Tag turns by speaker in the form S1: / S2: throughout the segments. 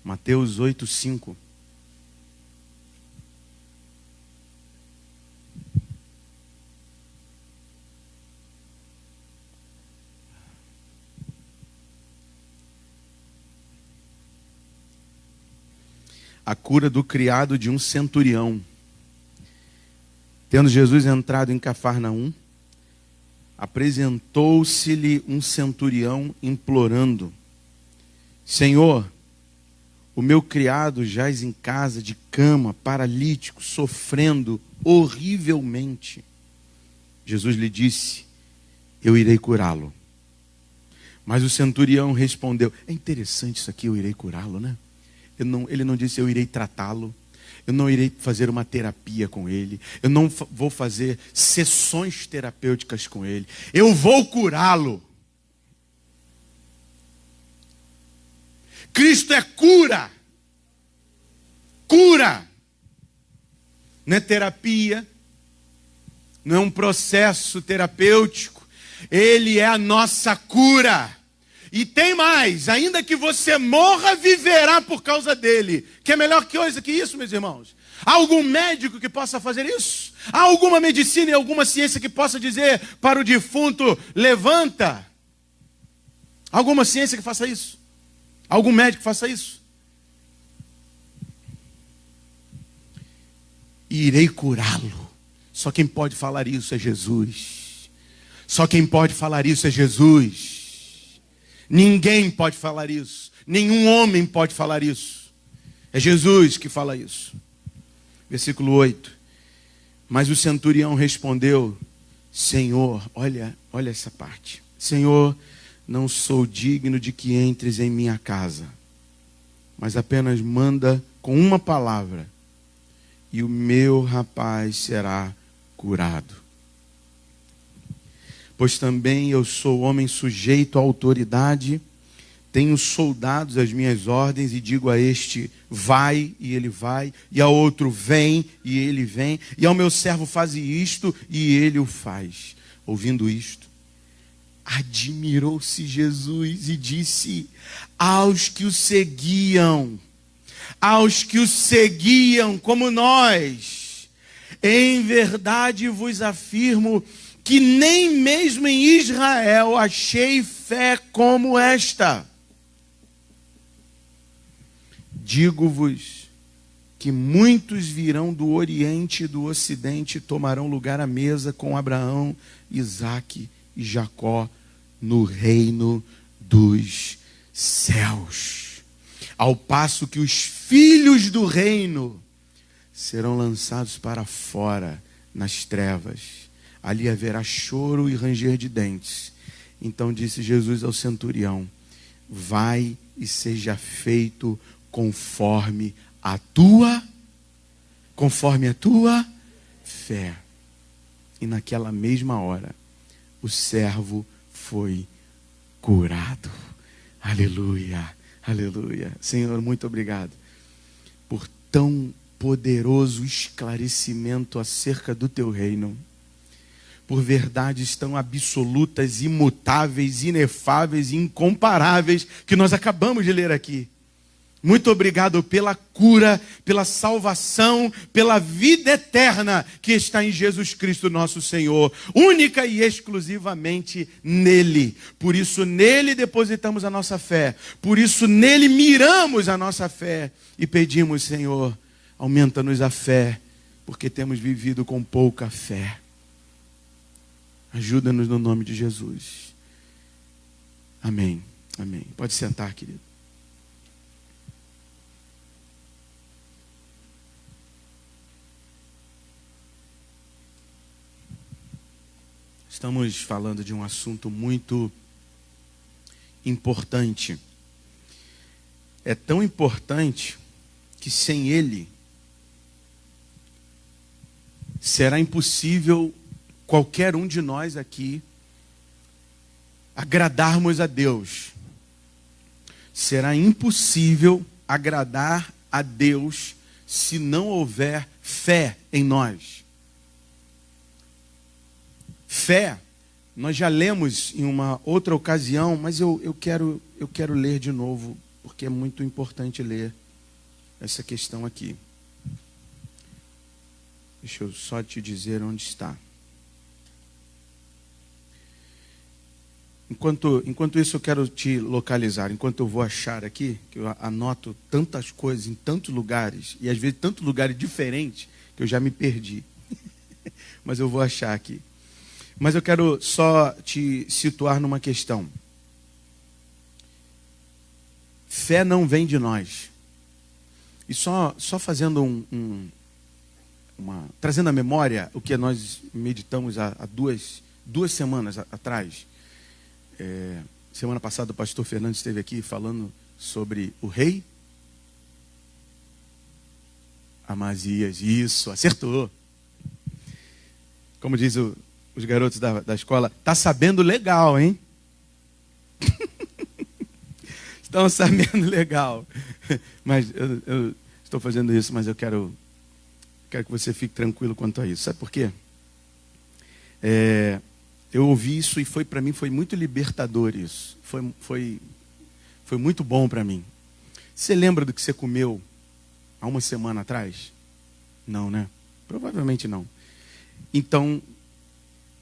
S1: Mateus 8:5. A cura do criado de um centurião. Tendo Jesus entrado em Cafarnaum, apresentou-se-lhe um centurião implorando: Senhor, o meu criado jaz em casa de cama, paralítico, sofrendo horrivelmente. Jesus lhe disse: eu irei curá-lo. Mas o centurião respondeu: é interessante isso aqui, eu irei curá-lo, né? Ele não disse: eu irei tratá-lo. Eu não irei fazer uma terapia com ele. Eu não vou fazer sessões terapêuticas com ele. Eu vou curá-lo. Cristo é cura. Cura. Não é terapia. Não é um processo terapêutico. Ele é a nossa cura. E tem mais, ainda que você morra, viverá por causa dele. Que é melhor coisa que isso, meus irmãos? Há algum médico que possa fazer isso? Há alguma medicina e alguma ciência que possa dizer para o defunto: levanta? Alguma ciência que faça isso? Algum médico que faça isso? E irei curá-lo. Só quem pode falar isso é Jesus. Só quem pode falar isso é Jesus. Ninguém pode falar isso. Nenhum homem pode falar isso. É Jesus que fala isso. Versículo 8. Mas o centurião respondeu: Senhor, olha essa parte. Senhor, não sou digno de que entres em minha casa, mas apenas manda com uma palavra, e o meu rapaz será curado. Pois também eu sou homem sujeito à autoridade, tenho soldados às minhas ordens, e digo a este: vai, e ele vai, e ao outro: vem, e ele vem, e ao meu servo: faze isto, e ele o faz. Ouvindo isto, admirou-se Jesus e disse aos que o seguiam como nós: em verdade vos afirmo que nem mesmo em Israel achei fé como esta. Digo-vos que muitos virão do Oriente e do Ocidente e tomarão lugar à mesa com Abraão, Isaque e Jacó no reino dos céus. Ao passo que os filhos do reino serão lançados para fora nas trevas. Ali haverá choro e ranger de dentes. Então disse Jesus ao centurião: vai e seja feito conforme a tua fé. E naquela mesma hora, o servo foi curado. Aleluia, aleluia. Senhor, muito obrigado por tão poderoso esclarecimento acerca do teu reino. Por verdades tão absolutas, imutáveis, inefáveis e incomparáveis que nós acabamos de ler aqui. Muito obrigado pela cura, pela salvação, pela vida eterna que está em Jesus Cristo nosso Senhor, única e exclusivamente nele. Por isso nele depositamos a nossa fé, por isso nele miramos a nossa fé e pedimos: Senhor, aumenta-nos a fé, porque temos vivido com pouca fé. Ajuda-nos no nome de Jesus. Amém. Amém. Pode sentar, querido. Estamos falando de um assunto muito importante. É tão importante que sem ele será impossível qualquer um de nós aqui agradarmos a Deus. Será impossível agradar a Deus se não houver fé em nós. Fé, nós já lemos em uma outra ocasião, mas eu quero ler de novo porque é muito importante ler essa questão aqui. Deixa eu só te dizer onde está. Enquanto isso, eu quero te localizar. Enquanto eu vou achar aqui, que eu anoto tantas coisas em tantos lugares, e às vezes tantos lugares diferentes, que eu já me perdi. Mas eu vou achar aqui. Mas eu quero só te situar numa questão. Fé não vem de nós. E só fazendo trazendo à memória o que nós meditamos há duas semanas atrás. Semana passada o pastor Fernando esteve aqui falando sobre o rei Amazias. Isso, acertou. Como diz os garotos da escola, tá sabendo legal, hein? Estão sabendo legal. Mas eu estou fazendo isso, mas eu quero que você fique tranquilo quanto a isso. Sabe por quê? Eu ouvi isso e para mim foi muito libertador isso. Foi muito bom para mim. Você lembra do que você comeu há uma semana atrás? Não, né? Provavelmente não. Então,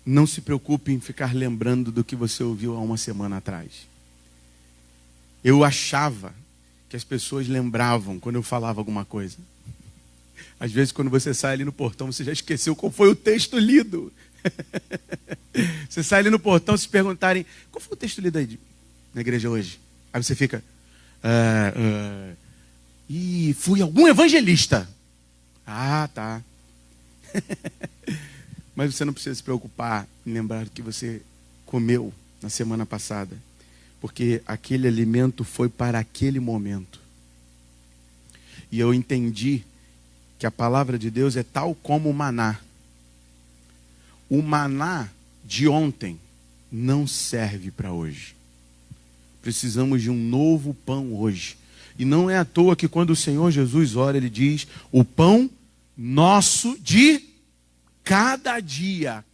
S1: não se preocupe em ficar lembrando do que você ouviu há uma semana atrás. Eu achava que as pessoas lembravam quando eu falava alguma coisa. Às vezes, quando você sai ali no portão, você já esqueceu qual foi o texto lido. Você sai ali no portão, se perguntarem, qual foi o texto lido aí na igreja hoje? Aí você fica, fui algum evangelista. Ah, tá. Mas você não precisa se preocupar em lembrar do que você comeu na semana passada, porque aquele alimento foi para aquele momento. E eu entendi que a palavra de Deus é tal como o maná. O maná de ontem não serve para hoje. Precisamos de um novo pão hoje. E não é à toa que quando o Senhor Jesus ora, Ele diz, o pão nosso de cada dia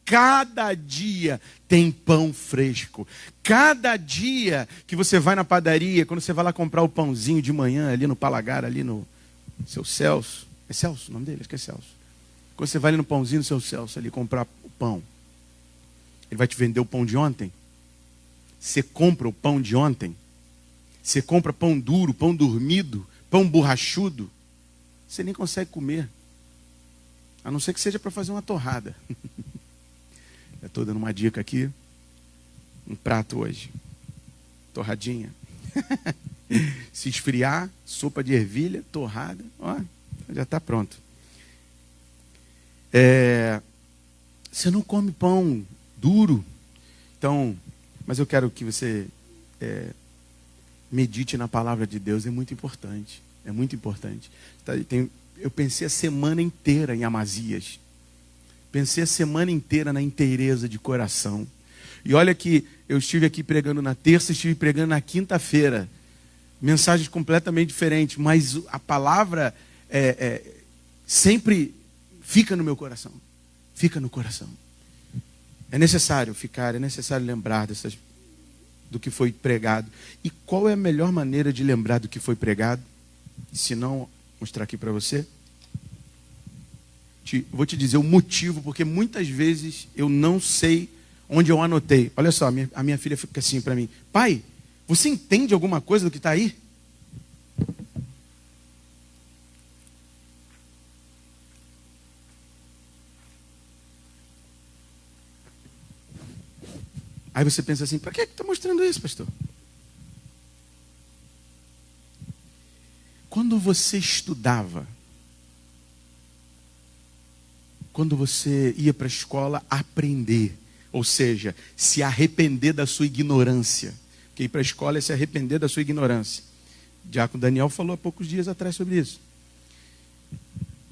S1: tem pão fresco. Cada dia que você vai na padaria, quando você vai lá comprar o pãozinho de manhã, ali no Palagar, ali no seu Celso. É Celso o nome dele? Acho que é Celso. Quando você vai ali no pãozinho do seu Celso, ali comprar o pão, ele vai te vender o pão de ontem. Você compra o pão de ontem. Você compra pão duro, pão dormido, pão borrachudo. Você nem consegue comer. A não ser que seja para fazer uma torrada. Eu estou dando uma dica aqui. Um prato hoje. Torradinha. Se esfriar, sopa de ervilha, torrada. Ó, já está pronto. Você não come pão duro. Então, mas eu quero que você medite na palavra de Deus. É muito importante. É muito importante. Eu pensei a semana inteira em Amazias. Pensei a semana inteira na inteireza de coração. E olha que eu estive aqui pregando na terça, estive pregando na quinta-feira. Mensagens completamente diferentes, mas a palavra sempre fica no meu coração. Fica no coração. É necessário lembrar do que foi pregado. E qual é a melhor maneira de lembrar do que foi pregado? Se não, mostrar aqui para você. Vou te dizer o motivo, porque muitas vezes eu não sei onde eu anotei. Olha só, a minha filha fica assim para mim. Pai, você entende alguma coisa do que está aí? Aí você pensa assim, para que está mostrando isso, pastor? Quando você estudava, quando você ia para a escola aprender, ou seja, se arrepender da sua ignorância, porque ir para a escola é se arrepender da sua ignorância. O diácono Daniel falou há poucos dias atrás sobre isso.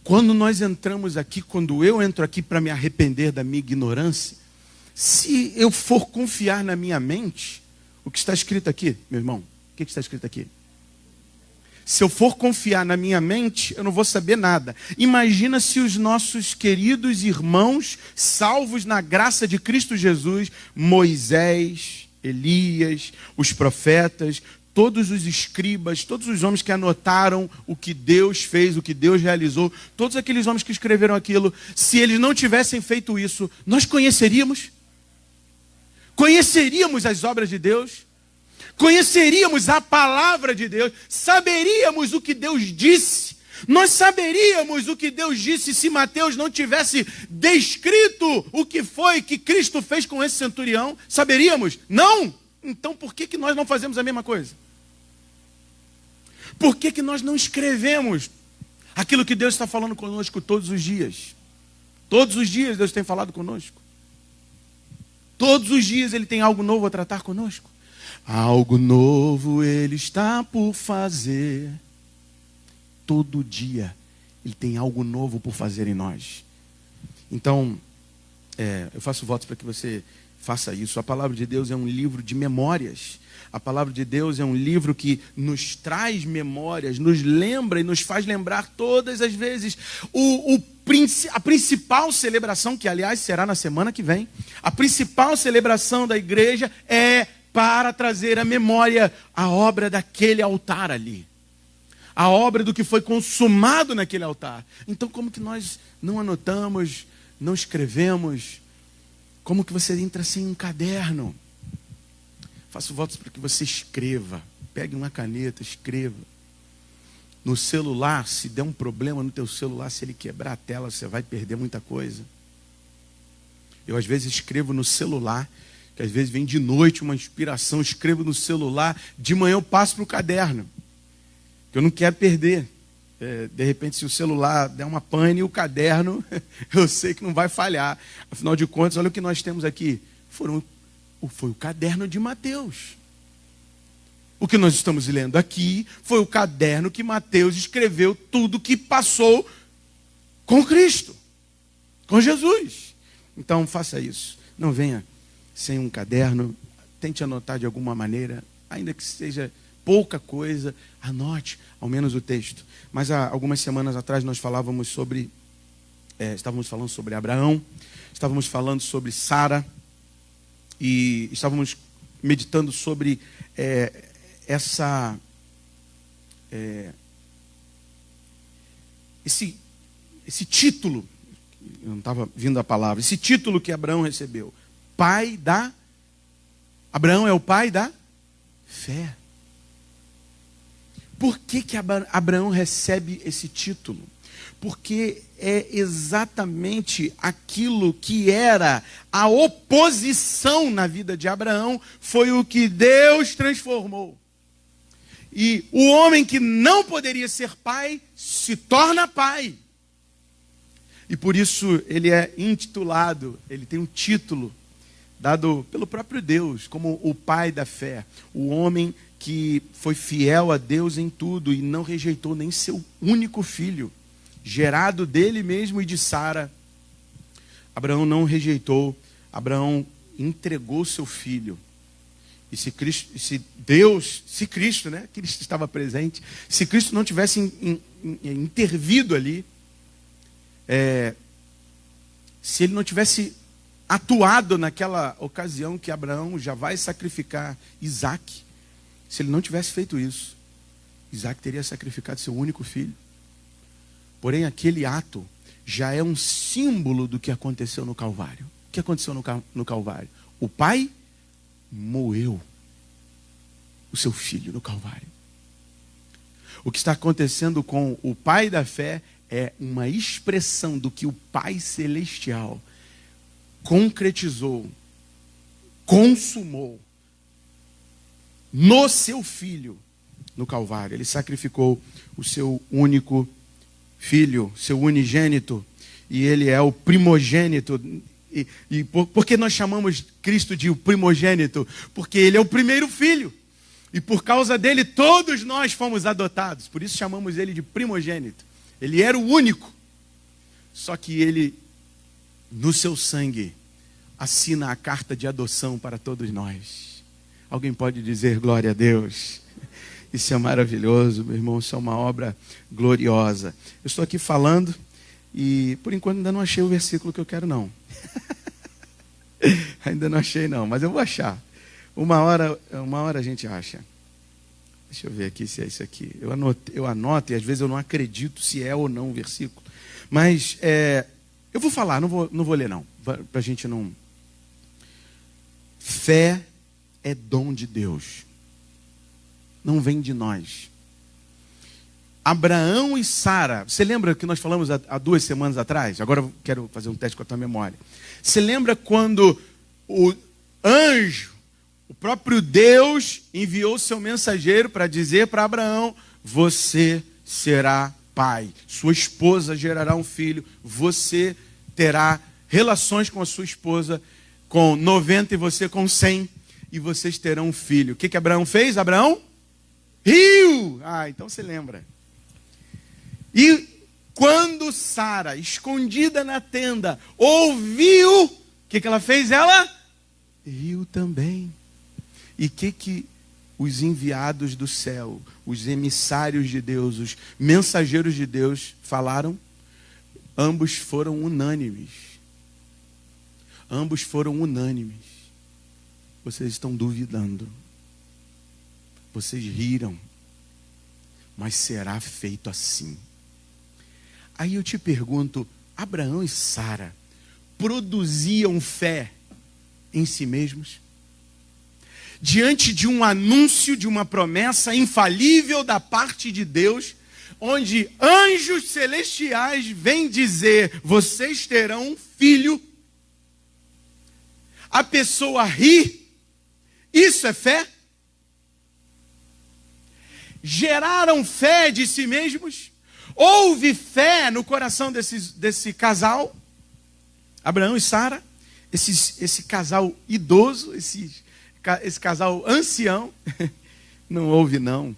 S1: Quando nós entramos aqui, quando eu entro aqui para me arrepender da minha ignorância, se eu for confiar na minha mente, o que está escrito aqui, meu irmão? O que está escrito aqui? Se eu for confiar na minha mente, eu não vou saber nada. Imagina se os nossos queridos irmãos, salvos na graça de Cristo Jesus, Moisés, Elias, os profetas, todos os escribas, todos os homens que anotaram o que Deus fez, o que Deus realizou, todos aqueles homens que escreveram aquilo, se eles não tivessem feito isso, nós conheceríamos? Conheceríamos as obras de Deus? Conheceríamos a palavra de Deus? Saberíamos o que Deus disse? Nós saberíamos o que Deus disse se Mateus não tivesse descrito o que foi que Cristo fez com esse centurião? Saberíamos? Não! Então por que nós não fazemos a mesma coisa? Por que nós não escrevemos aquilo que Deus está falando conosco todos os dias? Todos os dias Deus tem falado conosco. Todos os dias Ele tem algo novo a tratar conosco. Algo novo Ele está por fazer. Todo dia Ele tem algo novo por fazer em nós. Então, eu faço votos para que você faça isso. A palavra de Deus é um livro de memórias. A palavra de Deus é um livro que nos traz memórias, nos lembra e nos faz lembrar todas as vezes a principal celebração, que aliás será na semana que vem, a principal celebração da igreja é para trazer à memória a obra daquele altar ali. A obra do que foi consumado naquele altar. Então como que nós não anotamos, não escrevemos? Como que você entra sem um caderno? Faço votos para que você escreva. Pegue uma caneta, escreva. No celular, se der um problema no teu celular, se ele quebrar a tela, você vai perder muita coisa. Eu às vezes escrevo no celular, que às vezes vem de noite uma inspiração, escrevo no celular, de manhã eu passo para o caderno, que eu não quero perder. De repente, se o celular der uma pane, o caderno, eu sei que não vai falhar. Afinal de contas, olha o que nós temos aqui. Foi o caderno de Mateus. O que nós estamos lendo aqui foi o caderno que Mateus escreveu tudo que passou com Cristo, com Jesus. Então, faça isso. Não venha sem um caderno. Tente anotar de alguma maneira, ainda que seja pouca coisa, anote ao menos o texto. Mas há algumas semanas atrás nós estávamos falando sobre Abraão, estávamos falando sobre Sara e estávamos meditando sobre esse título, eu não estava vindo a palavra, esse título que Abraão recebeu, Abraão é o pai da fé. Por que Abraão recebe esse título? Porque é exatamente aquilo que era a oposição na vida de Abraão, foi o que Deus transformou. E o homem que não poderia ser pai, se torna pai. E por isso ele é intitulado, ele tem um título dado pelo próprio Deus, como o pai da fé. O homem que foi fiel a Deus em tudo e não rejeitou nem seu único filho, gerado dele mesmo e de Sara. Abraão não rejeitou, Abraão entregou seu filho. E se Cristo, né? Cristo estava presente, se Cristo não tivesse intervido ali, se ele não tivesse atuado naquela ocasião que Abraão já vai sacrificar Isaac, se ele não tivesse feito isso, Isaac teria sacrificado seu único filho. Porém, aquele ato já é um símbolo do que aconteceu no Calvário. O que aconteceu no Calvário? O pai moeu o seu filho no Calvário. O que está acontecendo com o pai da fé é uma expressão do que o Pai Celestial concretizou, consumou no seu filho no Calvário. Ele sacrificou o seu único filho, seu unigênito, e ele é o primogênito. E por que nós chamamos Cristo de o primogênito? Porque ele é o primeiro filho. E por causa dele todos nós fomos adotados. Por isso chamamos ele de primogênito. Ele era o único. Só que ele, no seu sangue, assina a carta de adoção para todos nós. Alguém pode dizer glória a Deus? Isso é maravilhoso, meu irmão. Isso é uma obra gloriosa. Eu estou aqui falando e, por enquanto, ainda não achei o versículo que eu quero, não. Ainda não achei, não. Mas eu vou achar. Uma hora a gente acha. Deixa eu ver aqui se é isso aqui. Eu anoto e às vezes eu não acredito se é ou não o versículo. Mas eu vou falar, não vou ler não. Para a gente não... Fé é dom de Deus. Não vem de nós. Abraão e Sara. Você lembra que nós falamos há 2 semanas atrás? Agora eu quero fazer um teste com a tua memória. Você lembra quando o anjo, o próprio Deus, enviou seu mensageiro para dizer para Abraão: você será pai, sua esposa gerará um filho, você terá relações com a sua esposa com 90 e você com 100, e vocês terão um filho. O que Abraão fez? Abraão riu. Então você lembra. E quando Sara, escondida na tenda, ouviu, o que ela fez? Ela riu também. E o que os enviados do céu, os emissários de Deus, os mensageiros de Deus falaram? Ambos foram unânimes. Ambos foram unânimes. Vocês estão duvidando. Vocês riram. Mas será feito assim. Aí eu te pergunto, Abraão e Sara produziam fé em si mesmos? Diante de um anúncio, de uma promessa infalível da parte de Deus, onde anjos celestiais vêm dizer: vocês terão um filho. A pessoa ri. Isso é fé? Geraram fé de si mesmos? Houve fé no coração desse casal? Abraão e Sara? Esse casal idoso, esse casal ancião? Não houve não.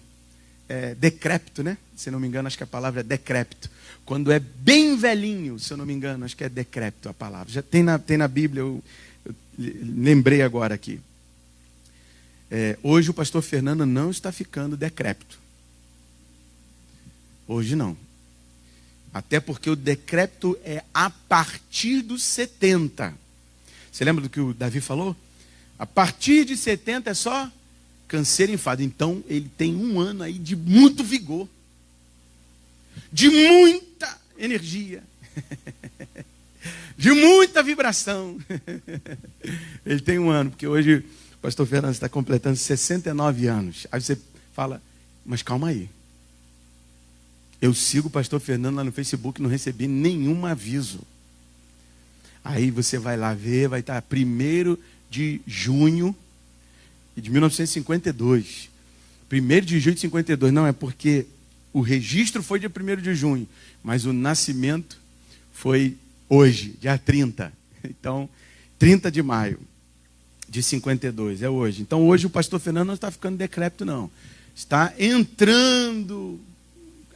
S1: Decrépito, né? Se não me engano, acho que a palavra é decrépito. Quando é bem velhinho, se eu não me engano, acho que é decrépito a palavra. Já tem na Bíblia, eu lembrei agora aqui. Hoje o pastor Fernando não está ficando decrépito. Hoje não. Até porque o decrépito é a partir dos 70. Você lembra do que o Davi falou? A partir de 70 é só canseiro e enfado. Então ele tem 1 ano aí de muito vigor. De muita energia. De muita vibração. Ele tem 1 ano, porque hoje o pastor Fernando está completando 69 anos. Aí você fala, mas calma aí. Eu sigo o pastor Fernando lá no Facebook, não recebi nenhum aviso. Aí você vai lá ver, vai estar 1º de junho de 1952. 1º de junho de 52. Não, é porque o registro foi dia 1º de junho, mas o nascimento foi hoje, dia 30. Então, 30 de maio de 52, é hoje. Então, hoje o pastor Fernando não está ficando decrépito, não. Está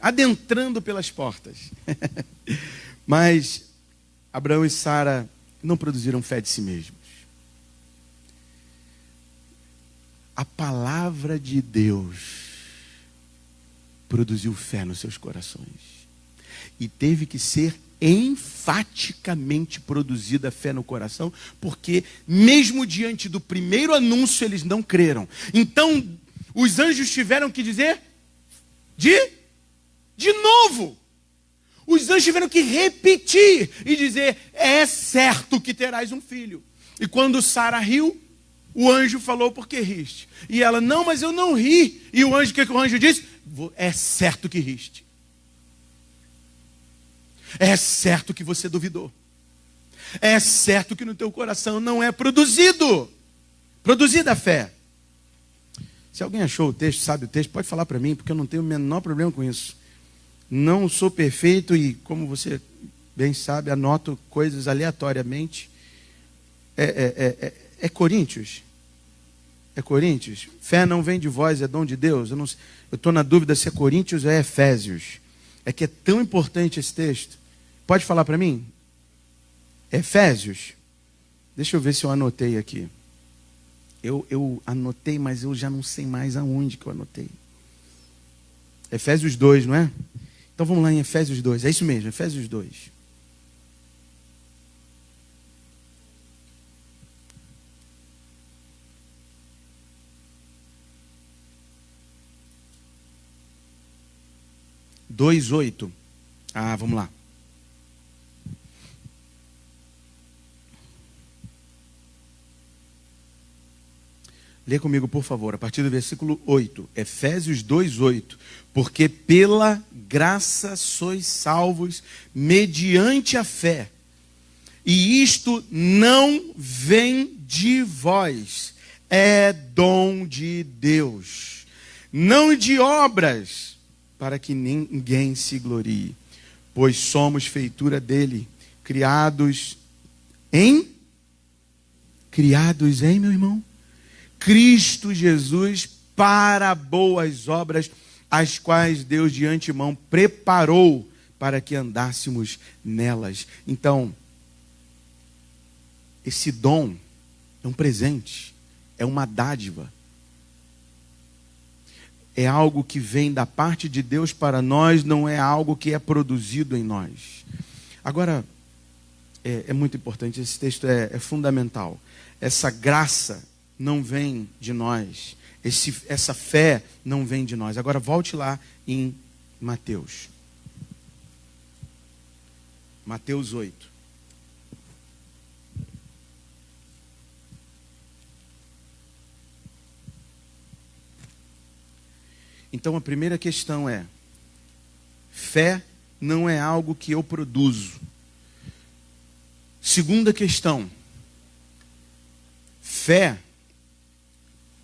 S1: adentrando pelas portas. Mas Abraão e Sara não produziram fé de si mesmos. A palavra de Deus produziu fé nos seus corações. E teve que ser enfaticamente produzida fé no coração, porque mesmo diante do primeiro anúncio eles não creram. Então os anjos tiveram que dizer de novo. Os anjos tiveram que repetir e dizer: é certo que terás um filho. E quando Sara riu, o anjo falou: por que riste? E ela: não, mas eu não ri. E o anjo, o que o anjo disse? É certo que riste. É certo que você duvidou. É certo que no teu coração não é produzida a fé. Se alguém achou o texto, sabe o texto, pode falar para mim, porque eu não tenho o menor problema com isso. Não sou perfeito e, como você bem sabe, anoto coisas aleatoriamente. É Coríntios? É Coríntios? Fé não vem de vós, é dom de Deus. Eu estou na dúvida se é Coríntios ou é Efésios. É que é tão importante esse texto. Pode falar para mim? Efésios? Deixa eu ver se eu anotei aqui. Eu anotei, mas eu já não sei mais aonde que eu anotei. Efésios 2, não é? Então vamos lá em Efésios 2. É isso mesmo, Efésios 2. 2:8. Vamos lá. Lê comigo, por favor, a partir do versículo 8. Efésios 2:8. Porque pela graça sois salvos mediante a fé. E isto não vem de vós, é dom de Deus. Não de obras, para que ninguém se glorie. Pois somos feitura dele, criados em, meu irmão? Cristo Jesus para boas obras, as quais Deus de antemão preparou para que andássemos nelas. Então, esse dom é um presente, é uma dádiva. É algo que vem da parte de Deus para nós, não é algo que é produzido em nós. Agora, é muito importante, esse texto é fundamental. Essa graça não vem de nós. Essa fé não vem de nós. Agora volte lá em Mateus. Mateus 8. Então a primeira questão é: fé não é algo que eu produzo. Segunda questão: fé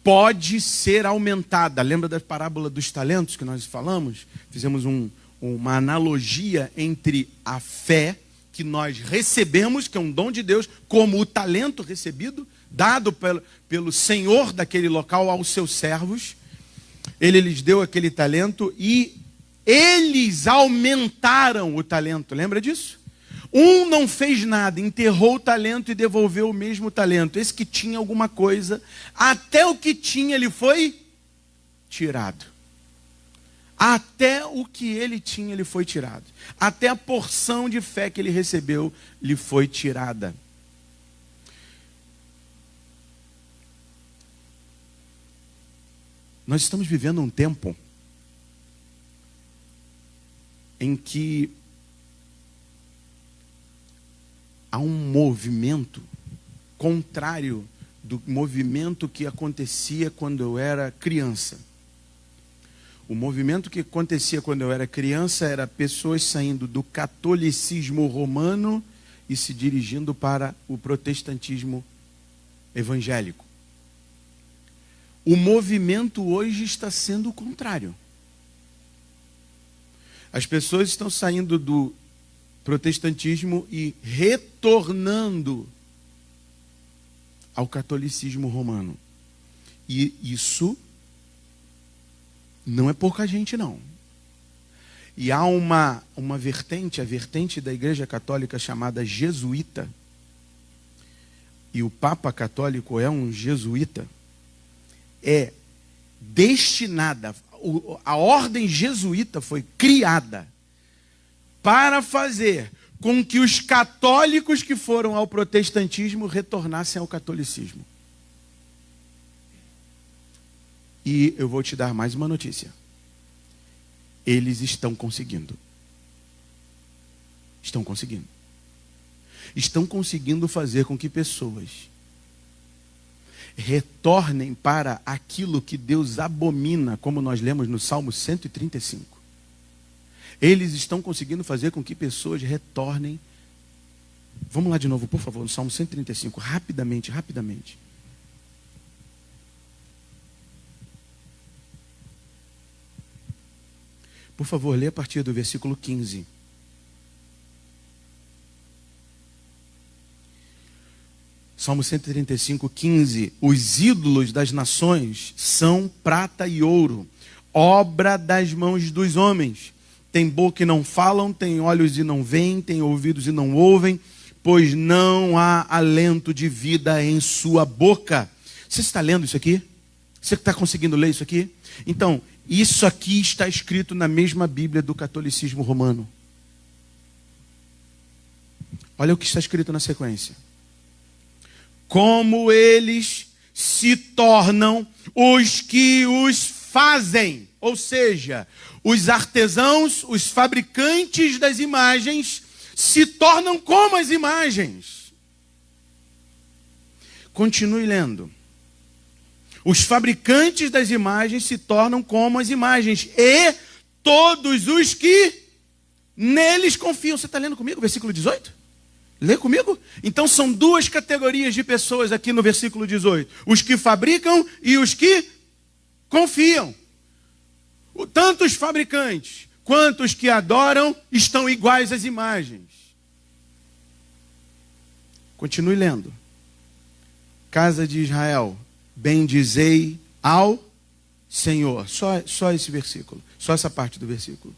S1: pode ser aumentada. Lembra da parábola dos talentos que nós falamos? Fizemos uma analogia entre a fé que nós recebemos, que é um dom de Deus, como o talento recebido, dado pelo Senhor daquele local aos seus servos. Ele lhes deu aquele talento e eles aumentaram o talento. Lembra disso? Um não fez nada, enterrou o talento e devolveu o mesmo talento. Esse que tinha alguma coisa, até o que tinha lhe foi tirado. Até o que ele tinha lhe foi tirado. Até a porção de fé que ele recebeu lhe foi tirada. Nós estamos vivendo um tempo em que há um movimento contrário do movimento que acontecia quando eu era criança. O movimento que acontecia quando eu era criança era pessoas saindo do catolicismo romano e se dirigindo para o protestantismo evangélico. O movimento hoje está sendo o contrário. As pessoas estão saindo do protestantismo e retornando ao catolicismo romano. E isso não é pouca gente, não. E há uma vertente, a vertente da Igreja Católica chamada jesuíta. E o Papa Católico é um jesuíta. É destinada, a ordem jesuíta foi criada para fazer com que os católicos que foram ao protestantismo retornassem ao catolicismo. E eu vou te dar mais uma notícia. Eles estão conseguindo. Estão conseguindo. Estão conseguindo fazer com que pessoas retornem para aquilo que Deus abomina, como nós lemos no Salmo 135. Eles estão conseguindo fazer com que pessoas retornem. Vamos lá de novo, por favor, no Salmo 135, rapidamente. Por favor, lê a partir do versículo 15. Salmo 135, 15. Os ídolos das nações são prata e ouro, obra das mãos dos homens. Tem boca e não falam, tem olhos e não veem, tem ouvidos e não ouvem, pois não há alento de vida em sua boca. Você está lendo isso aqui? Você está conseguindo ler isso aqui? Então, isso aqui está escrito na mesma Bíblia do catolicismo romano. Olha o que está escrito na sequência. Como eles se tornam os que os fazem, ou seja, os artesãos, os fabricantes das imagens, se tornam como as imagens. Continue lendo. Os fabricantes das imagens se tornam como as imagens, e todos os que neles confiam. Você está lendo comigo, versículo 18? Lê comigo? Então são duas categorias de pessoas aqui no versículo 18. Os que fabricam e os que confiam. Tanto os fabricantes quanto os que adoram estão iguais às imagens. Continue lendo. Casa de Israel, bendizei ao Senhor. Só esse versículo. Só essa parte do versículo.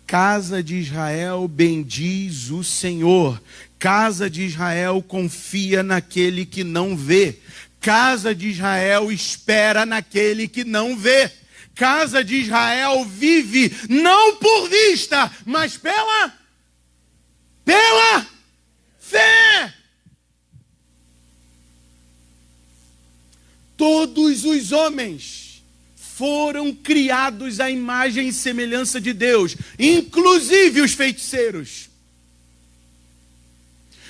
S1: Casa de Israel, bendiz o Senhor. Casa de Israel, confia naquele que não vê. Casa de Israel, espera naquele que não vê. Casa de Israel vive não por vista, mas pela fé. Todos os homens foram criados à imagem e semelhança de Deus, inclusive os feiticeiros.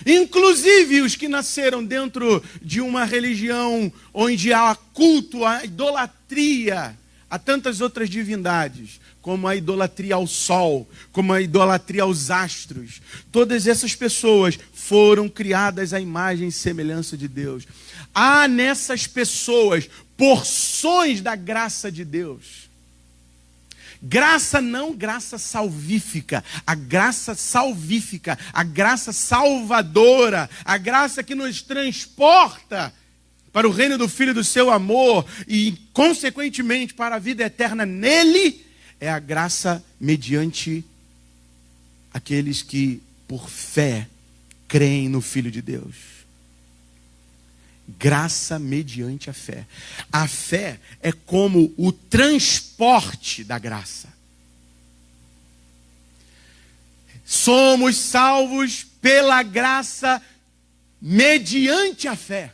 S1: Inclusive os que nasceram dentro de uma religião onde há culto, a idolatria a tantas outras divindades, como a idolatria ao sol, como a idolatria aos astros. Todas essas pessoas foram criadas à imagem e semelhança de Deus. Há nessas pessoas porções da graça de Deus. Graça não graça salvífica, a graça salvífica, a graça salvadora, a graça que nos transporta para o reino do Filho do seu amor e, consequentemente, para a vida eterna nele, é a graça mediante aqueles que, por fé, creem no Filho de Deus. Graça mediante a fé. A fé é como o transporte da graça. Somos salvos pela graça mediante a fé.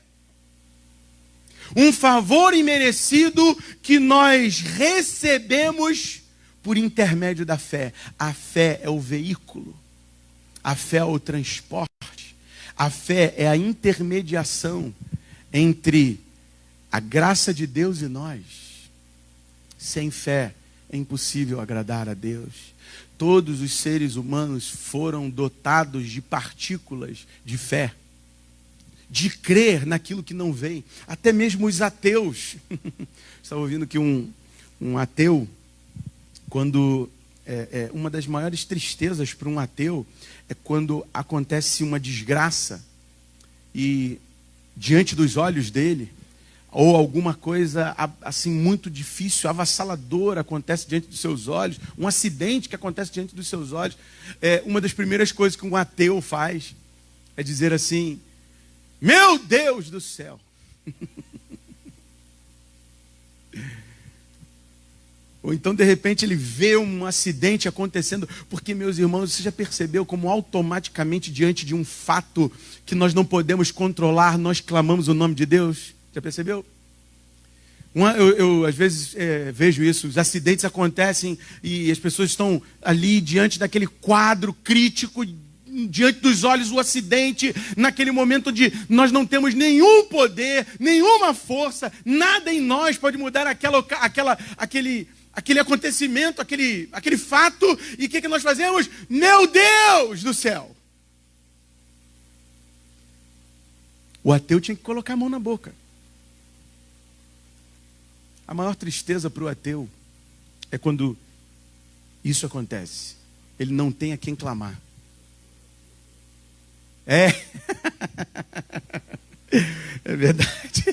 S1: Um favor imerecido que nós recebemos por intermédio da fé. A fé é o veículo. A fé é o transporte. A fé é a intermediação entre a graça de Deus e nós. Sem fé é impossível agradar a Deus. Todos os seres humanos foram dotados de partículas de fé, de crer naquilo que não vem. Até mesmo os ateus. Estava ouvindo que um ateu, quando uma das maiores tristezas para um ateu é quando acontece uma desgraça e diante dos olhos dele, ou alguma coisa assim muito difícil, avassaladora acontece diante dos seus olhos, um acidente que acontece diante dos seus olhos, uma das primeiras coisas que um ateu faz é dizer assim: meu Deus do céu. Ou então, de repente, ele vê um acidente acontecendo. Porque, meus irmãos, você já percebeu como automaticamente, diante de um fato que nós não podemos controlar, nós clamamos o nome de Deus? Já percebeu? Eu às vezes vejo isso, os acidentes acontecem e as pessoas estão ali diante daquele quadro crítico, diante dos olhos o acidente, naquele momento onde nós não temos nenhum poder, nenhuma força, nada em nós pode mudar aquele acontecimento, aquele fato, e o que nós fazemos? Meu Deus do céu! O ateu tinha que colocar a mão na boca. A maior tristeza para o ateu é quando isso acontece. Ele não tem a quem clamar. É verdade.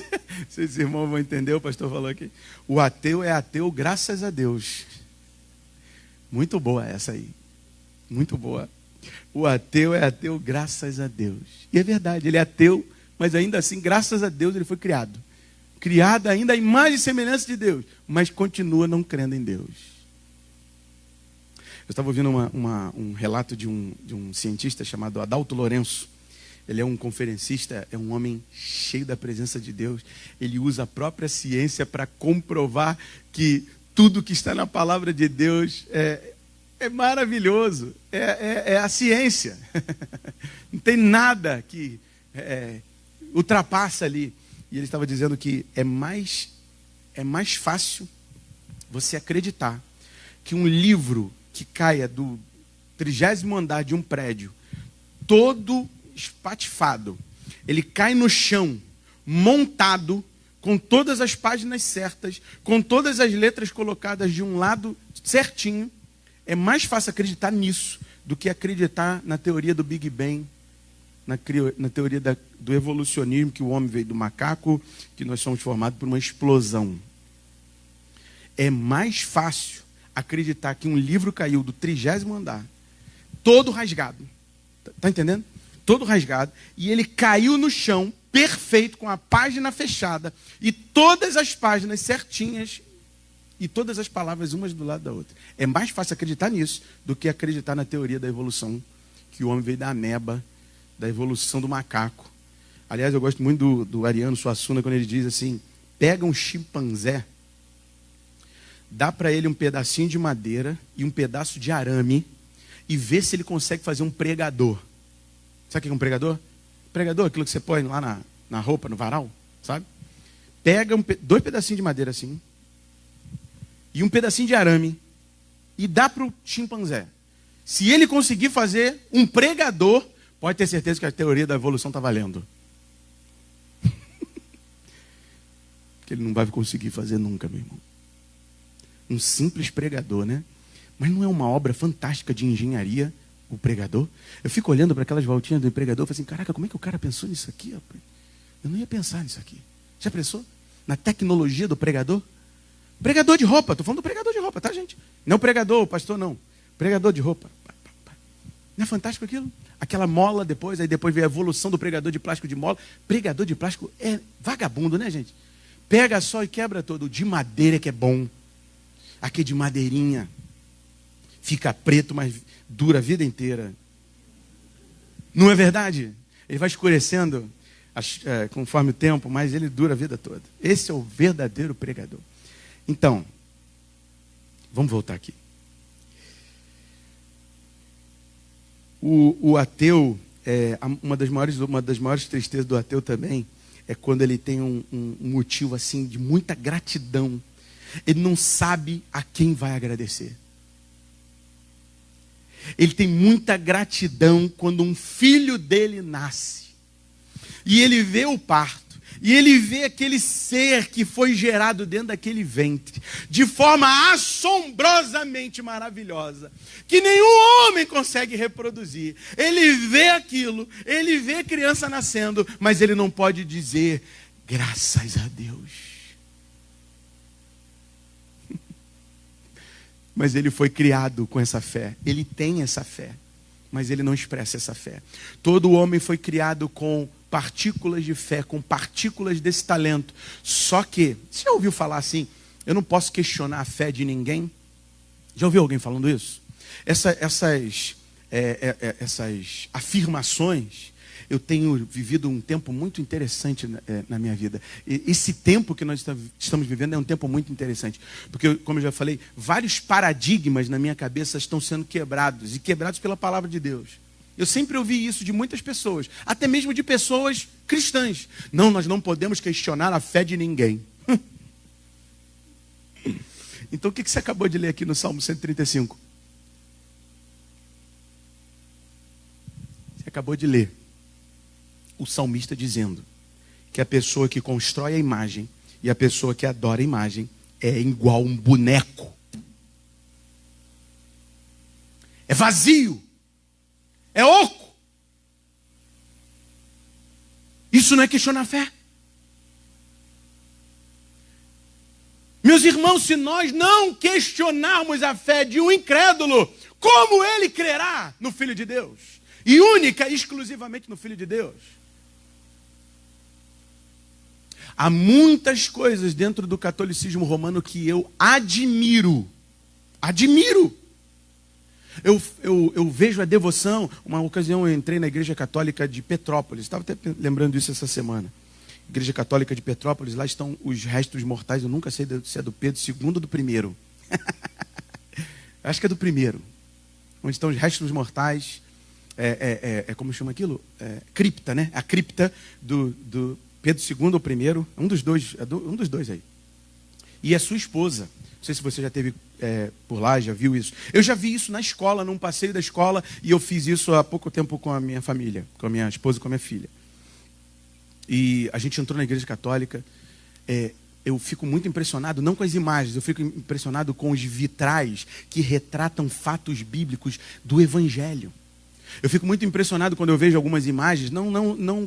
S1: Vocês irmãos vão entender, o pastor falou aqui. O ateu é ateu graças a Deus. Muito boa essa aí. Muito boa. O ateu é ateu graças a Deus. E é verdade, ele é ateu, mas ainda assim, graças a Deus, ele foi criado. Criado ainda à imagem e semelhança de Deus, mas continua não crendo em Deus. Eu estava ouvindo um relato de um cientista chamado Adalto Lourenço. Ele é um conferencista, é um homem cheio da presença de Deus. Ele usa a própria ciência para comprovar que tudo que está na palavra de Deus é maravilhoso. É a ciência. Não tem nada que ultrapassa ali. E ele estava dizendo que é mais fácil você acreditar que um livro que caia do 30º andar de um prédio, todo espatifado, ele cai no chão, montado, com todas as páginas certas, com todas as letras colocadas de um lado certinho. É mais fácil acreditar nisso do que acreditar na teoria do Big Bang, na teoria do evolucionismo, que o homem veio do macaco, que nós somos formados por uma explosão. É mais fácil acreditar que um livro caiu do 30º andar, todo rasgado. Está entendendo? Todo rasgado. E ele caiu no chão, perfeito, com a página fechada, e todas as páginas certinhas, e todas as palavras umas do lado da outra. É mais fácil acreditar nisso do que acreditar na teoria da evolução, que o homem veio da ameba, da evolução do macaco. Aliás, eu gosto muito do Ariano Suassuna, quando ele diz assim: pega um chimpanzé, dá para ele um pedacinho de madeira e um pedaço de arame, e vê se ele consegue fazer um pregador. Sabe o que é um pregador? Pregador, aquilo que você põe lá na roupa, no varal, sabe? Pega 2 pedacinhos de madeira assim, e um pedacinho de arame, e dá para o chimpanzé. Se ele conseguir fazer um pregador, pode ter certeza que a teoria da evolução está valendo. Que ele não vai conseguir fazer nunca, meu irmão. Um simples pregador, né? Mas não é uma obra fantástica de engenharia, o pregador? Eu fico olhando para aquelas voltinhas do pregador e falo assim: caraca, como é que o cara pensou nisso aqui, rapaz? Eu não ia pensar nisso aqui. Já pensou? Na tecnologia do pregador? Pregador de roupa, estou falando do pregador de roupa, tá, gente? Não pregador, pastor, não. Pregador de roupa. Não é fantástico aquilo? Aquela mola depois, aí depois veio a evolução do pregador de plástico de mola. Pregador de plástico é vagabundo, né, gente? Pega só e quebra todo. O de madeira que é bom. Aqui de madeirinha. Fica preto, mas dura a vida inteira. Não é verdade? Ele vai escurecendo conforme o tempo, mas ele dura a vida toda. Esse é o verdadeiro pregador. Então, vamos voltar aqui. O ateu, uma das maiores tristezas do ateu também, é quando ele tem um motivo assim de muita gratidão. Ele não sabe a quem vai agradecer. Ele tem muita gratidão quando um filho dele nasce. E ele vê o parto. E ele vê aquele ser que foi gerado dentro daquele ventre, de forma assombrosamente maravilhosa, que nenhum homem consegue reproduzir. Ele vê aquilo, ele vê a criança nascendo, mas ele não pode dizer: graças a Deus. Mas ele foi criado com essa fé, ele tem essa fé, mas ele não expressa essa fé. Todo homem foi criado com partículas de fé, com partículas desse talento. Só que, você já ouviu falar assim: eu não posso questionar a fé de ninguém? Já ouviu alguém falando isso? Essas afirmações, eu tenho vivido um tempo muito interessante na minha vida. E esse tempo que nós estamos vivendo é um tempo muito interessante. Porque, como eu já falei, vários paradigmas na minha cabeça estão sendo quebrados. E quebrados pela palavra de Deus. Eu sempre ouvi isso de muitas pessoas. Até mesmo de pessoas cristãs. Não, nós não podemos questionar a fé de ninguém. Então, o que você acabou de ler aqui no Salmo 135? Você acabou de ler o salmista dizendo que a pessoa que constrói a imagem e a pessoa que adora a imagem é igual um boneco. É vazio. É oco. Isso não é questionar a fé. Meus irmãos, se nós não questionarmos a fé de um incrédulo, como ele crerá no Filho de Deus? E única e exclusivamente no Filho de Deus? Há muitas coisas dentro do catolicismo romano que eu admiro. Admiro. Eu vejo a devoção. Uma ocasião eu entrei na Igreja Católica de Petrópolis. Estava até lembrando isso essa semana. Igreja Católica de Petrópolis, lá estão os restos mortais. Eu nunca sei se é do Pedro II ou do primeiro. Acho que é do primeiro. Onde estão os restos mortais. Como chama aquilo? Cripta, né? A cripta do Pedro II ou primeiro. Um dos dois aí. E a sua esposa. Não sei se você já esteve por lá, já viu isso. Eu já vi isso na escola, num passeio da escola, e eu fiz isso há pouco tempo com a minha família, com a minha esposa e com a minha filha. E a gente entrou na igreja católica. Eu fico muito impressionado, não com as imagens, eu fico impressionado com os vitrais que retratam fatos bíblicos do Evangelho. Eu fico muito impressionado quando eu vejo algumas imagens,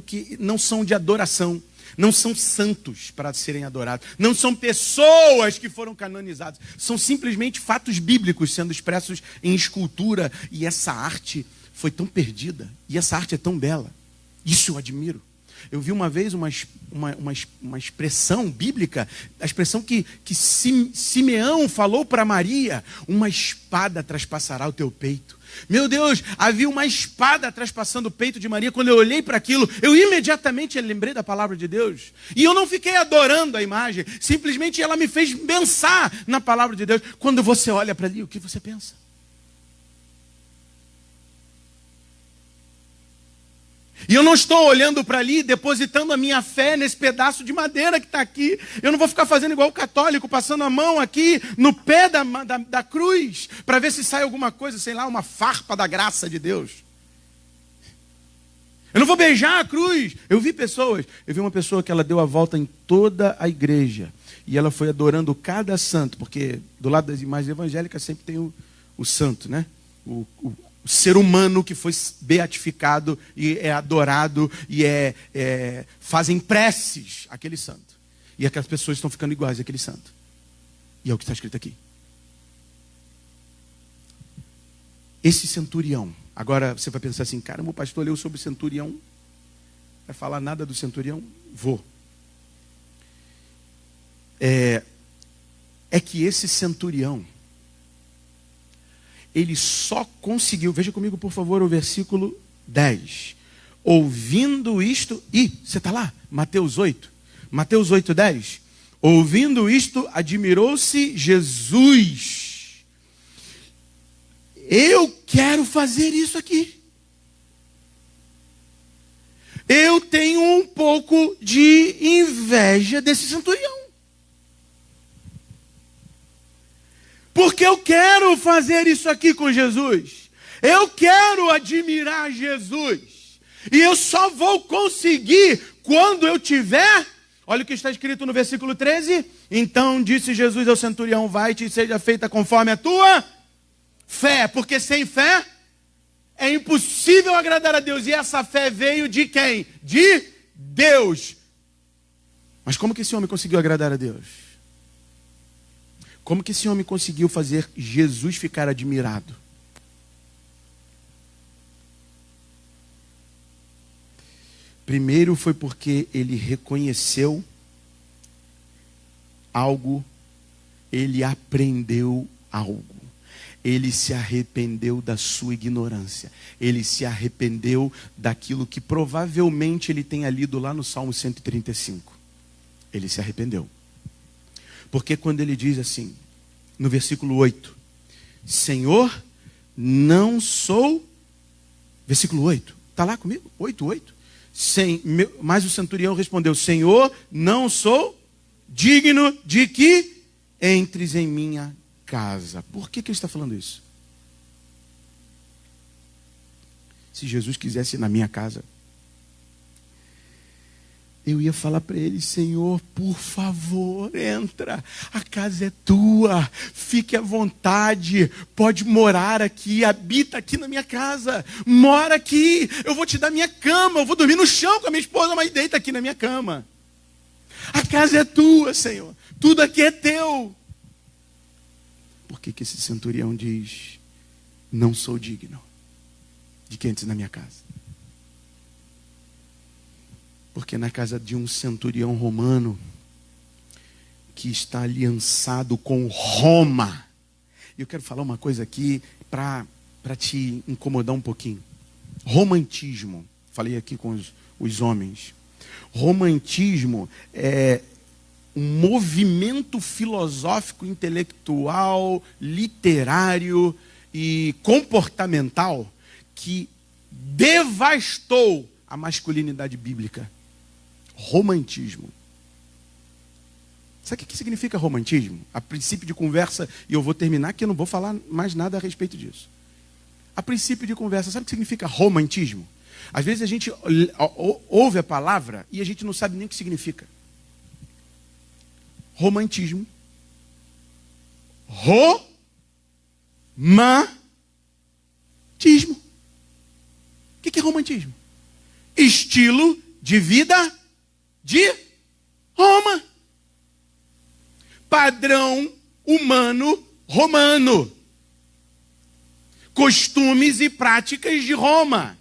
S1: que não são de adoração, não são santos para serem adorados, não são pessoas que foram canonizadas, são simplesmente fatos bíblicos sendo expressos em escultura. E essa arte foi tão perdida, e essa arte é tão bela. Isso eu admiro. Eu vi uma vez uma expressão bíblica, a expressão que Simeão falou para Maria: uma espada traspassará o teu peito. Meu Deus, havia uma espada traspassando o peito de Maria. Quando eu olhei para aquilo, eu imediatamente lembrei da palavra de Deus. E eu não fiquei adorando a imagem, simplesmente ela me fez pensar na palavra de Deus. Quando você olha para ali, o que você pensa? E eu não estou olhando para ali, depositando a minha fé nesse pedaço de madeira que está aqui. Eu não vou ficar fazendo igual o católico, passando a mão aqui no pé da cruz, para ver se sai alguma coisa, sei lá, uma farpa da graça de Deus. Eu não vou beijar a cruz. Eu vi uma pessoa que ela deu a volta em toda a igreja. E ela foi adorando cada santo, porque do lado das imagens evangélicas sempre tem o santo, né? O ser humano que foi beatificado e é adorado e fazem preces àquele santo. E aquelas pessoas estão ficando iguais àquele santo. E é o que está escrito aqui. Esse centurião. Agora você vai pensar assim: caramba, o pastor leu sobre o centurião. Vai falar nada do centurião? Vou. É que esse centurião, ele só conseguiu, veja comigo por favor o versículo 10. Ouvindo isto, você está lá? Mateus 8. Mateus 8, 10. Ouvindo isto, admirou-se Jesus. Eu quero fazer isso aqui. Eu tenho um pouco de inveja desse centurião. Porque eu quero fazer isso aqui com Jesus. Eu quero admirar Jesus. E eu só vou conseguir quando eu tiver... Olha o que está escrito no versículo 13. Então disse Jesus ao centurião: vai-te e seja feita conforme a tua fé. Porque sem fé é impossível agradar a Deus. E essa fé veio de quem? De Deus. Mas como que esse homem conseguiu agradar a Deus? Como que esse homem conseguiu fazer Jesus ficar admirado? Primeiro foi porque ele reconheceu algo, ele aprendeu algo. Ele se arrependeu da sua ignorância. Ele se arrependeu daquilo que provavelmente ele tenha lido lá no Salmo 135. Ele se arrependeu. Porque quando ele diz assim, no versículo 8, Senhor, não sou... Versículo 8, está lá comigo? 8. Mas o centurião respondeu: Senhor, não sou digno de que entres em minha casa. Por que ele está falando isso? Se Jesus quisesse ir na minha casa, eu ia falar para ele: Senhor, por favor, entra, a casa é tua, fique à vontade, pode morar aqui, habita aqui na minha casa, mora aqui, eu vou te dar minha cama, eu vou dormir no chão com a minha esposa, mas deita aqui na minha cama. A casa é tua, Senhor, tudo aqui é teu. Por que esse centurião diz: não sou digno de que entres na minha casa? Porque na casa de um centurião romano, que está aliançado com Roma. Eu quero falar uma coisa aqui para te incomodar um pouquinho. Romantismo. Falei aqui com os homens. Romantismo um movimento filosófico, intelectual, literário e comportamental que devastou a masculinidade bíblica. Romantismo. Sabe o que significa romantismo? A princípio de conversa, e eu vou terminar que eu não vou falar mais nada a respeito disso. A princípio de conversa, sabe o que significa romantismo? Às vezes a gente ouve a palavra e a gente não sabe nem o que significa. Romantismo. Romantismo. O que é romantismo? Estilo de vida de Roma. Padrão humano romano. Costumes e práticas de Roma.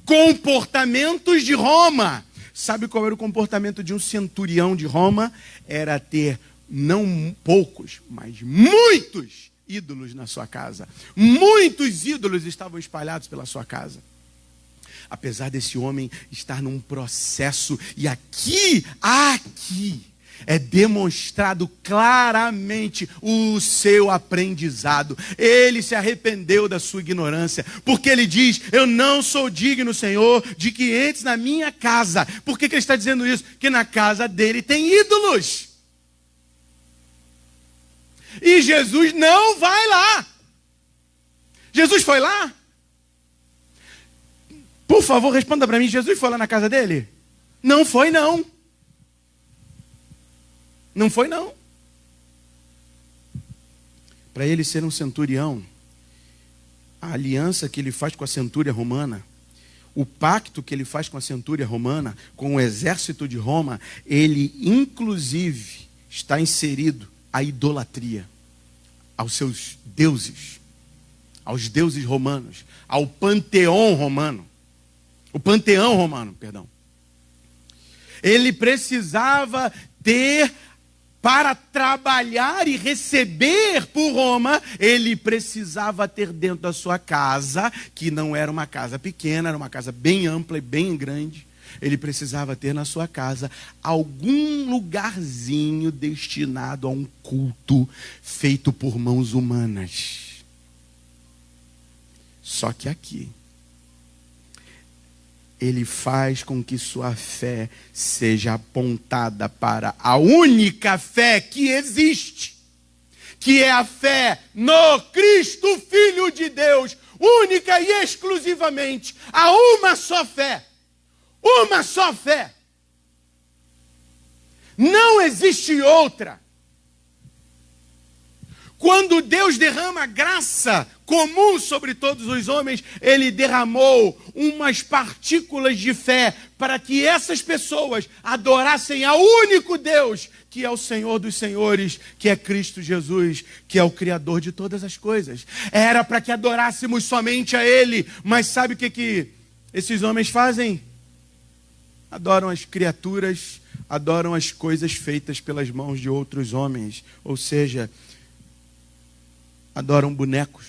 S1: Comportamentos de Roma. Sabe qual era o comportamento de um centurião de Roma? Era ter não poucos, mas muitos ídolos na sua casa. Muitos ídolos estavam espalhados pela sua casa. Apesar desse homem estar num processo, e aqui é demonstrado claramente o seu aprendizado. Ele se arrependeu da sua ignorância, porque ele diz: eu não sou digno, Senhor, de que entres na minha casa. Por que ele está dizendo isso? Que na casa dele tem ídolos. E Jesus não vai lá. Jesus foi lá? Por favor, responda para mim, Jesus foi lá na casa dele? Não foi, não. Não foi, não. Para ele ser um centurião, a aliança que ele faz com a centúria romana, o pacto que ele faz com a centúria romana, com o exército de Roma, ele inclusive está inserido à idolatria, aos seus deuses, aos deuses romanos, ao panteão romano. O panteão romano, perdão. Ele precisava ter, para trabalhar e receber por Roma, ele precisava ter dentro da sua casa, que não era uma casa pequena, era uma casa bem ampla e bem grande, ele precisava ter na sua casa algum lugarzinho destinado a um culto feito por mãos humanas. Só que aqui, ele faz com que sua fé seja apontada para a única fé que existe, que é a fé no Cristo, Filho de Deus, única e exclusivamente, a uma só fé. Uma só fé. Não existe outra. Quando Deus derrama graça comum sobre todos os homens, Ele derramou umas partículas de fé para que essas pessoas adorassem ao único Deus, que é o Senhor dos Senhores, que é Cristo Jesus, que é o Criador de todas as coisas. Era para que adorássemos somente a Ele, mas sabe o que esses homens fazem? Adoram as criaturas, adoram as coisas feitas pelas mãos de outros homens, ou seja, adoram bonecos,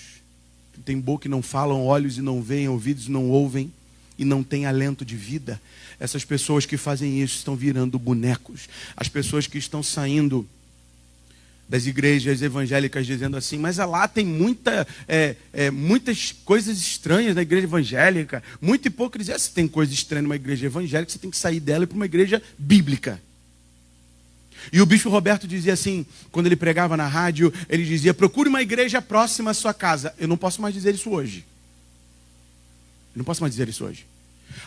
S1: que têm boca e não falam, olhos e não veem, ouvidos e não ouvem, e não têm alento de vida. Essas pessoas que fazem isso estão virando bonecos. As pessoas que estão saindo das igrejas evangélicas dizendo assim: mas lá tem muitas coisas estranhas na igreja evangélica, muita hipocrisia. Se tem coisa estranha numa igreja evangélica, você tem que sair dela e ir para uma igreja bíblica. E o bispo Roberto dizia assim, quando ele pregava na rádio, ele dizia: procure uma igreja próxima à sua casa. Eu não posso mais dizer isso hoje.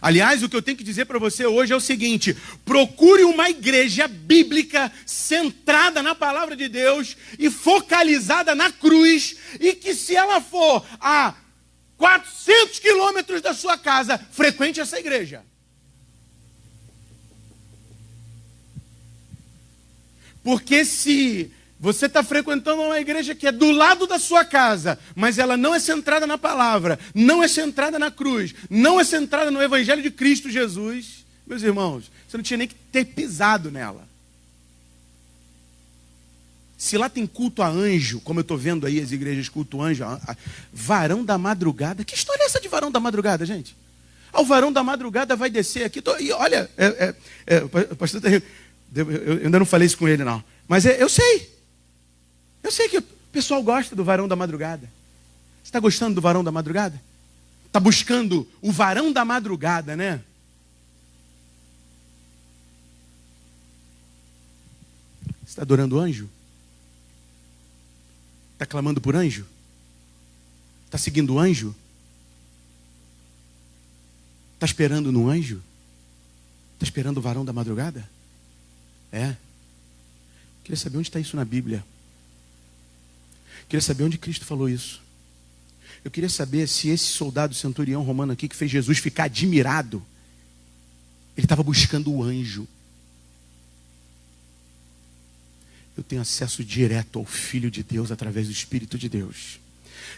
S1: Aliás, o que eu tenho que dizer para você hoje é o seguinte: procure uma igreja bíblica centrada na palavra de Deus e focalizada na cruz, e que, se ela for a 400 quilômetros da sua casa, frequente essa igreja. Porque se você está frequentando uma igreja que é do lado da sua casa, mas ela não é centrada na palavra, não é centrada na cruz, não é centrada no Evangelho de Cristo Jesus, meus irmãos, você não tinha nem que ter pisado nela. Se lá tem culto a anjo, como eu estou vendo aí as igrejas culto a anjo, varão da madrugada, que história é essa de varão da madrugada, gente? O varão da madrugada vai descer aqui, e olha, o pastor está rindo. Eu ainda não falei isso com ele, não. Mas eu sei. Eu sei que o pessoal gosta do varão da madrugada. Você está gostando do varão da madrugada? Está buscando o varão da madrugada, né? Você está adorando o anjo? Está clamando por anjo? Está seguindo o anjo? Está esperando no anjo? Está esperando o varão da madrugada? É. Queria saber onde está isso na Bíblia. Queria saber onde Cristo falou isso. Eu queria saber se esse soldado centurião romano aqui, que fez Jesus ficar admirado, ele estava buscando o anjo. Eu tenho acesso direto ao Filho de Deus através do Espírito de Deus.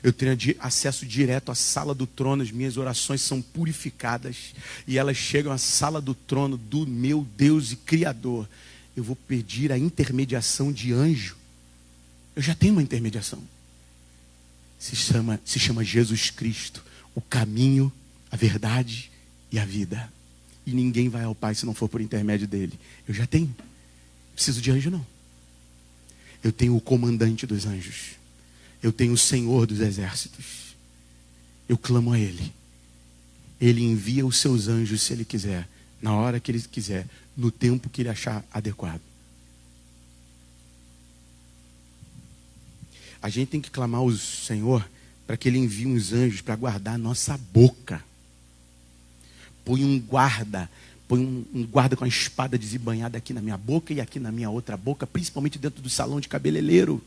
S1: Eu tenho acesso direto à sala do trono. As minhas orações são purificadas e elas chegam à sala do trono do meu Deus e Criador. Eu vou pedir a intermediação de anjo. Eu já tenho uma intermediação. Se chama Jesus Cristo, o caminho, a verdade e a vida. E ninguém vai ao Pai se não for por intermédio dele. Eu já tenho. Não preciso de anjo, não. Eu tenho o comandante dos anjos. Eu tenho o Senhor dos exércitos. Eu clamo a Ele. Ele envia os seus anjos se Ele quiser, na hora que Ele quiser, no tempo que Ele achar adequado. A gente tem que clamar ao Senhor para que Ele envie uns anjos para guardar a nossa boca. Põe um guarda com a espada desembainhada aqui na minha boca e aqui na minha outra boca, principalmente dentro do salão de cabeleireiro.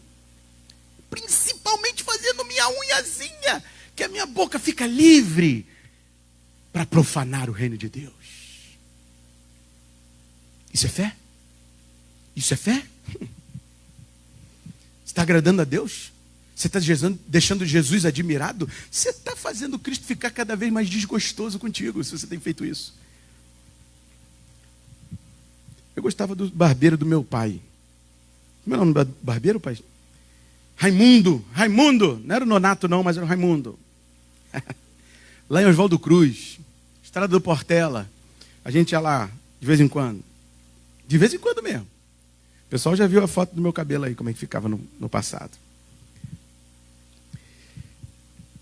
S1: Principalmente fazendo minha unhazinha, que a minha boca fica livre para profanar o reino de Deus. Isso é fé? Isso é fé? Está agradando a Deus? Você está deixando Jesus admirado? Você está fazendo Cristo ficar cada vez mais desgostoso contigo, se você tem feito isso. Eu gostava do barbeiro do meu pai. Como é o nome do barbeiro, pai? Raimundo. Não era o Nonato não, mas era o Raimundo. Lá em Oswaldo Cruz, Estrada do Portela. A gente ia lá de vez em quando. De vez em quando mesmo. O pessoal já viu a foto do meu cabelo aí, como é que ficava no passado.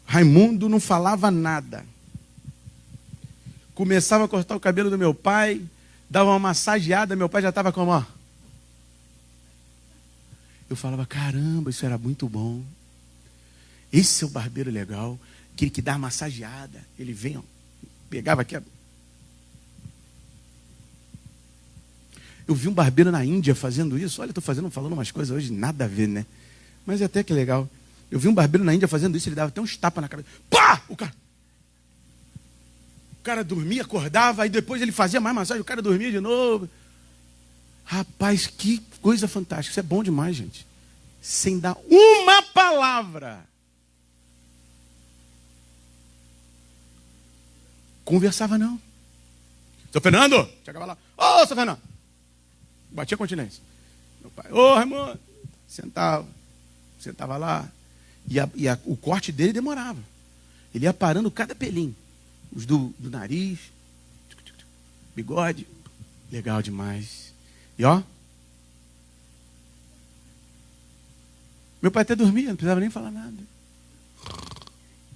S1: Raimundo não falava nada. Começava a cortar o cabelo do meu pai, dava uma massageada, meu pai já estava como, ó. Eu falava, caramba, isso era muito bom. Esse é o barbeiro legal, aquele que dá uma massageada. Ele vem, ó, pegava aqui. Eu vi um barbeiro na Índia fazendo isso. Olha, estou falando umas coisas hoje, nada a ver, né? Mas é até que legal. Eu vi um barbeiro na Índia fazendo isso, ele dava até uns tapas na cara. Pá! O cara dormia, acordava, aí depois ele fazia mais massagem, o cara dormia de novo. Rapaz, que coisa fantástica. Isso é bom demais, gente. Sem dar uma palavra. Conversava não. Seu Fernando, chegava lá. Ô, seu Fernando. Batia continência. Meu pai, ô, Raimundo. Sentava lá. O corte dele demorava. Ele ia parando cada pelinho. Os do nariz. Bigode. Legal demais. E ó. Meu pai até dormia, não precisava nem falar nada.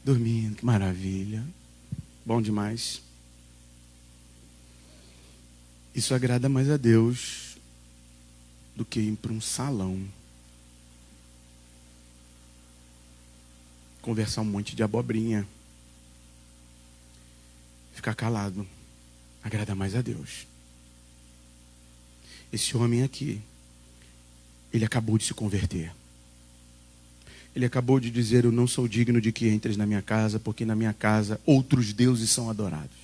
S1: Dormindo, que maravilha. Bom demais. Isso agrada mais a Deus do que ir para um salão, conversar um monte de abobrinha, ficar calado, agrada mais a Deus. Esse homem aqui, ele acabou de se converter. Ele acabou de dizer, eu não sou digno de que entres na minha casa, porque na minha casa outros deuses são adorados.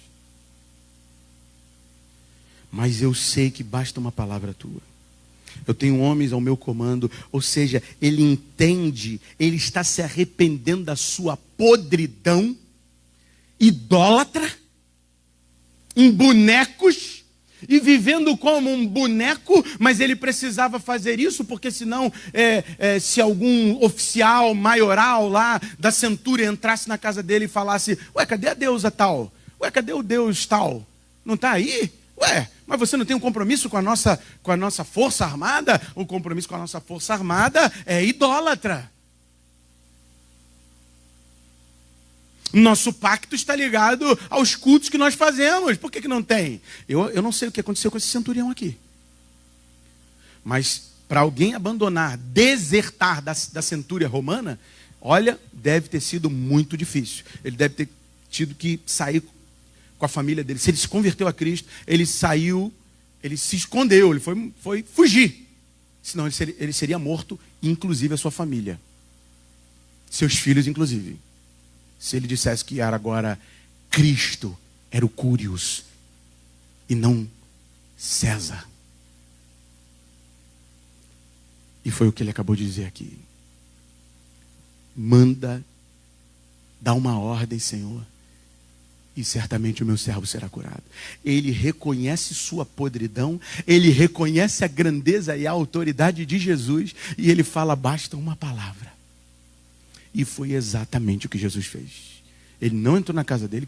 S1: Mas eu sei que basta uma palavra tua. Eu tenho homens ao meu comando, ou seja, ele entende, ele está se arrependendo da sua podridão, idólatra, em bonecos, e vivendo como um boneco, mas ele precisava fazer isso, porque senão, se algum oficial maioral lá da centúria entrasse na casa dele e falasse, ué, cadê a deusa tal? Ué, cadê o deus tal? Não está aí? Ué, mas você não tem um compromisso com a nossa força armada? O compromisso com a nossa força armada é idólatra. Nosso pacto está ligado aos cultos que nós fazemos. Por que não tem? Eu não sei o que aconteceu com esse centurião aqui. Mas para alguém abandonar, desertar da centúria romana, olha, deve ter sido muito difícil. Ele deve ter tido que sair com a família dele. Se ele se converteu a Cristo, ele saiu, ele se escondeu, ele foi fugir. Senão ele seria morto, inclusive a sua família. Seus filhos, inclusive. Se ele dissesse que era agora Cristo, era o Cúrios, e não César. E foi o que ele acabou de dizer aqui. Manda, dá uma ordem, Senhor, e certamente o meu servo será curado. Ele reconhece sua podridão, ele reconhece a grandeza e a autoridade de Jesus, e ele fala, basta uma palavra. E foi exatamente o que Jesus fez. Ele não entrou na casa dele,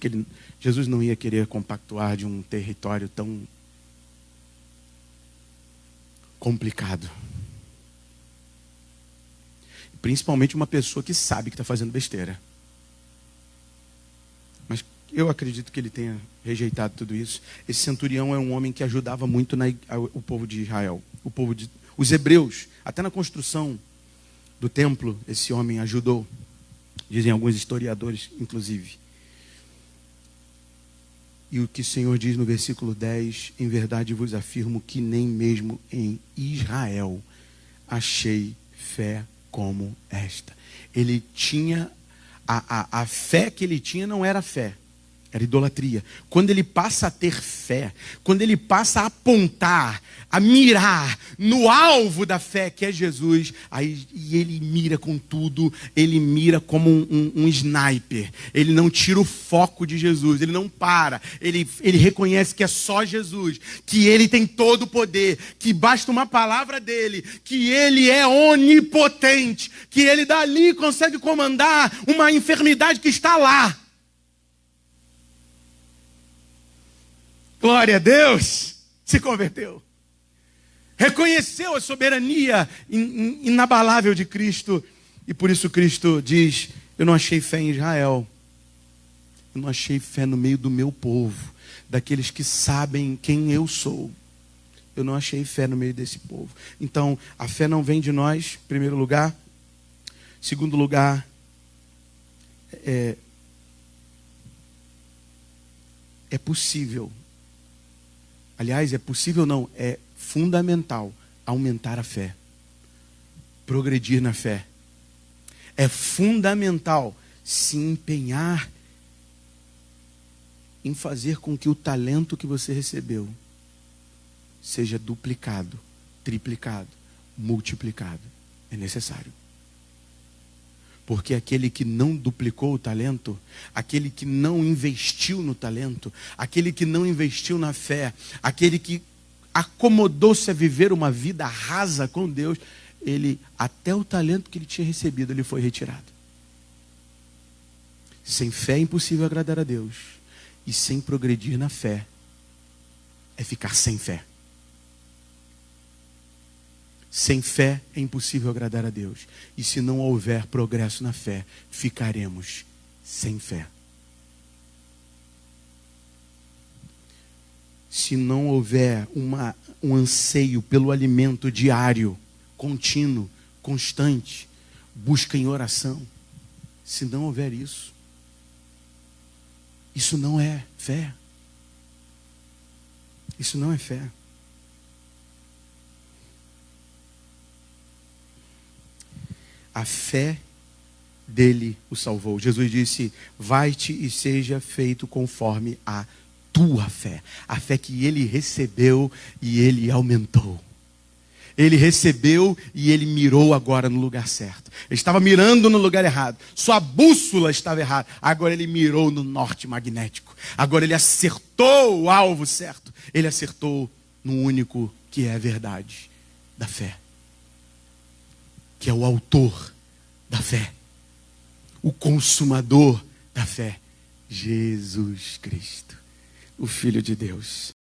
S1: Jesus não ia querer compactuar de um território tão complicado. Principalmente uma pessoa que sabe que está fazendo besteira. Mas eu acredito que ele tenha rejeitado tudo isso. Esse centurião é um homem que ajudava muito o povo de Israel. Os hebreus, até na construção do templo, esse homem ajudou. Dizem alguns historiadores, inclusive. E o que o Senhor diz no versículo 10, em verdade vos afirmo que nem mesmo em Israel achei fé como esta. Ele tinha, a fé que ele tinha não era fé, era idolatria. Quando ele passa a ter fé, quando ele passa a apontar, a mirar no alvo da fé, que é Jesus, e ele mira com tudo, ele mira como um sniper. Ele não tira o foco de Jesus, ele não para. Ele reconhece que é só Jesus, que ele tem todo o poder, que basta uma palavra dele, que ele é onipotente, que ele dali consegue comandar uma enfermidade que está lá. Glória a Deus, se converteu. Reconheceu a soberania inabalável de Cristo. E por isso Cristo diz, eu não achei fé em Israel. Eu não achei fé no meio do meu povo. Daqueles que sabem quem eu sou. Eu não achei fé no meio desse povo. Então, a fé não vem de nós, em primeiro lugar. Segundo lugar, é possível. Aliás, é possível não, é fundamental aumentar a fé. Progredir na fé. É fundamental se empenhar em fazer com que o talento que você recebeu seja duplicado, triplicado, multiplicado. É necessário. Porque aquele que não duplicou o talento, aquele que não investiu no talento, aquele que não investiu na fé, aquele que acomodou-se a viver uma vida rasa com Deus, até o talento que ele tinha recebido, ele foi retirado. Sem fé é impossível agradar a Deus. E sem progredir na fé, é ficar sem fé. Sem fé é impossível agradar a Deus. E se não houver progresso na fé, ficaremos sem fé. Se não houver um anseio pelo alimento diário, contínuo, constante, busca em oração, se não houver isso não é fé. Isso não é fé. A fé dele o salvou. Jesus disse, vai-te e seja feito conforme a tua fé. A fé que ele recebeu e ele aumentou. Ele recebeu e ele mirou agora no lugar certo. Ele estava mirando no lugar errado. Sua bússola estava errada. Agora ele mirou no norte magnético. Agora ele acertou o alvo certo. Ele acertou no único que é a verdade da fé. Que é o autor da fé, o consumador da fé, Jesus Cristo, o Filho de Deus.